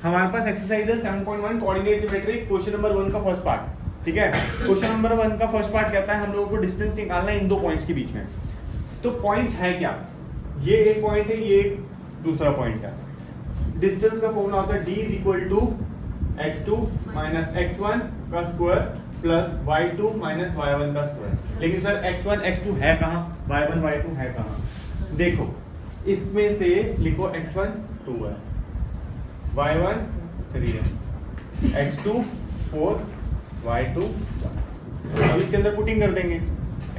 हमारे पास एक्सरसाइज है 7.1 coordinate geometry, question number 1 का फर्स्ट पार्ट। ठीक है, क्वेश्चन नंबर 1 का फर्स्ट पार्ट कहता है हम लोगों को डिस्टेंस निकालना है इन दो पॉइंट्स के बीच में। तो पॉइंट्स है क्या, ये एक पॉइंट है, ये एक दूसरा पॉइंट है। डिस्टेंस का फॉर्मूला होता है d is equal to x2 minus x1 का square plus y2 minus y1 का स्क्वायर। लेकिन सर x1 x2 है कहाँ, y1 y2 है कहाँ? देखो इसमें से लिखो x1 2 है, y1 3 है, x2 4, y2 1। अब इसके अंदर पुटिंग कर देंगे।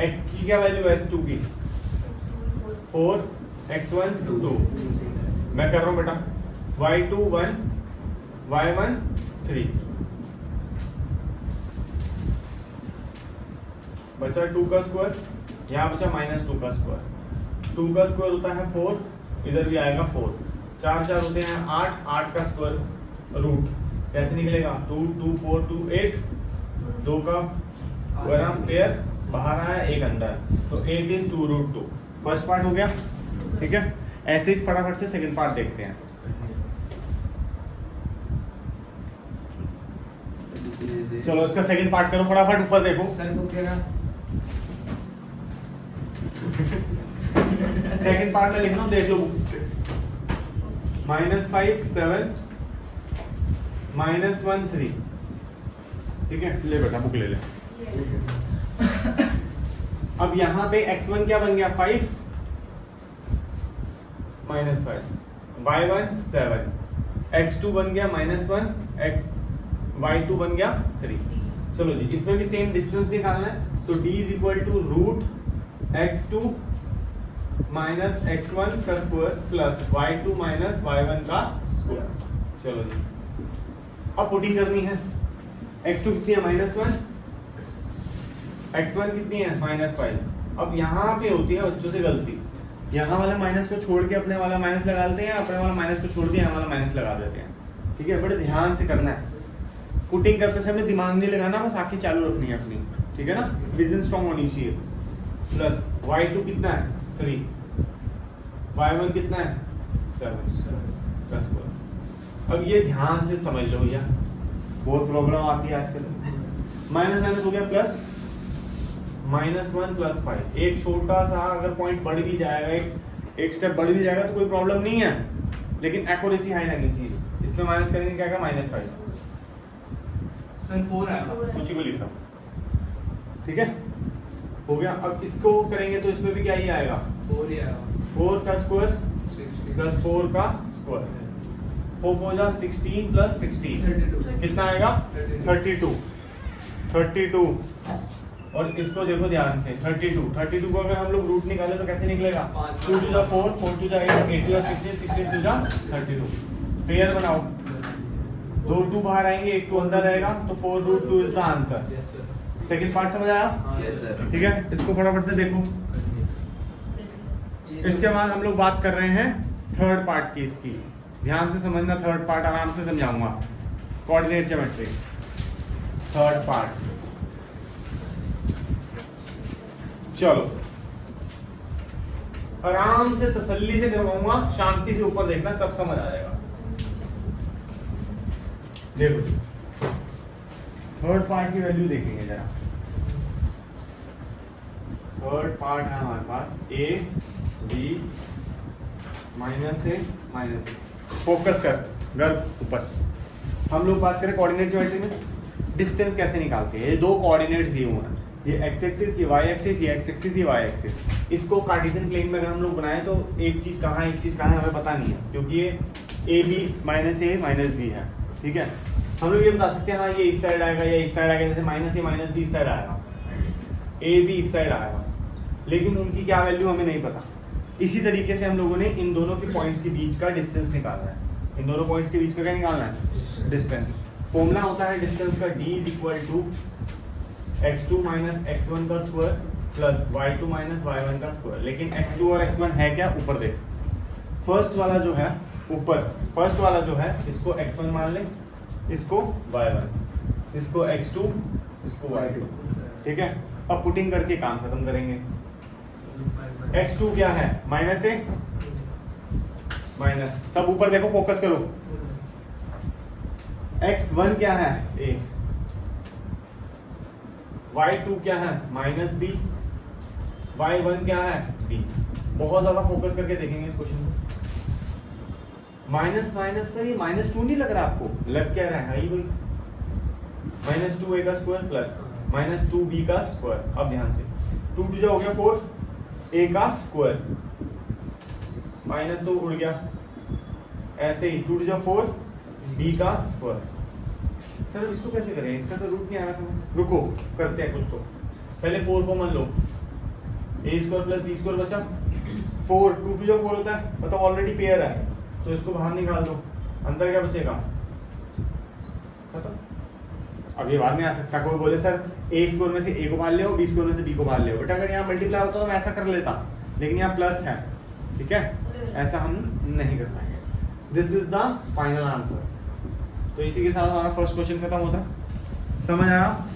x की क्या वैल्यू है, s2 की 4, x1 2, मैं कर रहा हूँ बेटा, y2 1, y1 3, बचा 2 का स्क्वायर, यहाँ बचा माइनस 2 का स्क्वायर। 2 का स्क्वायर होता है 4, इधर भी आएगा 4, 4 4 होते हैं 8, 8 का स्क्वायर रूट कैसे निकलेगा, 2 2 4 2 8, 2 का ग्राम पेयर बाहर आया, एक अंदर, तो 8 इज 2 रूट 2। फर्स्ट पार्ट हो गया। ठीक है, ऐसे ही फटाफट से सेकंड पार्ट देखते हैं। चलो इसका सेकंड पार्ट करो फटाफट, ऊपर देखो। सेकंड पार्ट में लिख रहा हूँ, देख लो। -5 7 -1 3। ठीक है, ले बेटा बुक ले ले। अब यहाँ पे x1 क्या बन गया 5 -5, y1 7, x2 बन गया -1, y2 बन गया 3। चलो जी, इसमें भी सेम डिस्टेंस निकालना है, तो d is equal to root x2 minus x1 का square plus y2 minus y1 का स्क्वायर। चलो जी, अब पुटिंग करनी है। x2 कितनी है -1, x1 कितनी है -5। अब यहाँ पे होती है बच्चों से गलती, यहाँ वाला माइनस को छोड़ के अपने वाला माइनस लगा देते हैं, अपने वाला माइनस को छोड़ के यहाँ वाला माइनस लगा देते हैं। ठीक है, बड़े ध्यान से करना है। पुटिंग करते समय दिमाग नहीं लगाना, बस आंखें चालू रखनी है अपनी। ठीक है ना, विजन स्ट्रॉन्ग होनी चाहिए। प्लस y2 कितना है 3, y1 कितना है 7 प्लस 4। अब ये ध्यान से समझ लो भैया, बहुत प्रॉब्लम आती है आजकल। माइनस माइनस हो गया प्लस, -1 प्लस 5। एक छोटा सा अगर पॉइंट बढ़ भी जाएगा, एक स्टेप बढ़ भी जाएगा तो कोई प्रॉब्लम नहीं है, लेकिन एक्यूरेसी हाई रहनी चाहिए। इसमें माइनस करेंगे क्या आएगा -5 सर 4 आएगा, उसी को लिखा। ठीक है, हो गया। अब इसको करेंगे तो इसमें भी क्या ही आएगा 4 ही आएगा, 4 का स्क्वायर 60 प्लस 4 का स्क्वायर, 4 4 जा 16 प्लस 16 32 कितना आएगा 32। और इसको देखो ध्यान से, 32 को अगर हम लोग रूट निकाले तो कैसे निकलेगा, 2 2 जा 4, 4 2 जा 8, 8 2 जा 16, 16 2 जा 32। पेयर बनाओ, 2 2 बाहर आएंगे, एक 2 अंदर रहेगा, तो 4 root 2 is the answer. Yes sir, second part समझ आया? Yes sir. ठीक है, इसको फटाफट से देखो। इसके बाद हम लोग बात कर रहे हैं थर्ड पार्ट की। इसकी ध्यान से समझना, थर्ड पार्ट आराम से समझाऊंगा। Coordinate geometry third part. चलो आराम से तसल्ली से करवाऊंगा, शांति से ऊपर देखना, सब समझ आ जाएगा। देखो थर्ड पार्ट की वैल्यू देखेंगे जरा। थर्ड पार्ट है हमारे पास a b -a -b। Focus कर गर्व ऊपर। हम लोग बात करें कोऑर्डिनेट ज्योमेट्री में डिस्टेंस कैसे निकालते हैं। ये दो कोऑर्डिनेट्स दिए हुए हैं, ये x एक्सिस, ये y एक्सिस, ये x एक्सिस, ये y एक्सिस। इसको कार्टेशियन प्लेन में अगर हम लोग बनाए तो एक चीज कहाँ है, एक चीज कहाँ है हमें पता नहीं है, क्योंकि ये a b -a -b है। ठीक है, हम लोग ये बता सकते हैं हाँ ये इस साइड आएगा या इस साइड आएगा, जैसे -a -b इस साइड आएगा, a b इस साइड आएगा, लेकिन उनकी क्या वैल्यू हमें नहीं पता। इसी तरीके से हम लोगों ने इन दोनों के पॉइंट्स के बीच का डिस्टेंस निकालना है। इन दोनों पॉइंट्स के बीच का क्या निकालना है, डिस्टेंस। फॉर्मूला होता है डिस्टेंस का d is equal to x2 minus x1 का square plus y2 minus y1 का स्क्वायर। लेकिन x2 और x1 है क्या, ऊपर देख। फर्स्ट वाला जो है ऊपर, फर्स्ट वाला जो है इसको x1 मान ले, इसको y1, इसको x2, इसको y2। ठीक है, अब पुटिंग करके काम खत्म करेंगे। x2 क्या है -a, माइनस, सब ऊपर देखो, फोकस करो। x1 क्या है a, y2 क्या है माइनस b, y1 क्या है b। बहुत ज्यादा फोकस करके देखेंगे इस क्वेश्चन को। माइनस माइनस का ये -2 नहीं लग रहा आपको, लग क्या रहा है ही वही -2a का स्क्वायर प्लस -2b का स्क्वायर। अब ध्यान से 2 जो हो गया 4, a का स्क्वायर -2 उड़ गया, ऐसे ही 2 जो 4 b का स्क्वायर। सर इसको कैसे करें, इसका तो रूट नहीं आ रहा समझ। रुको करते हैं कुछ तो, पहले 4 को मान लो, a square plus b square बचा 4, 2 जो 4 होता है मतलब ऑलरेडी पेयर है, तो इसको बाहर निकाल दो, अंदर क्या बचेगा खत्म। अब ये बाहर नहीं आ सकता, कोई बोले सर a स्क्वायर में से a को बाहर ले आओ, b स्क्वायर में से b को बाहर ले आओ। बेटा अगर यहाँ मल्टीप्लाई होता तो मैं ऐसा कर लेता, लेकिन यहाँ प्लस है, ठीक है, ऐसा हम नहीं कर पाएंगे। This is the final answer. तो इसी के साथ हमारा फर्स्ट क्वेश्चन खत्म होता है। समझ आया?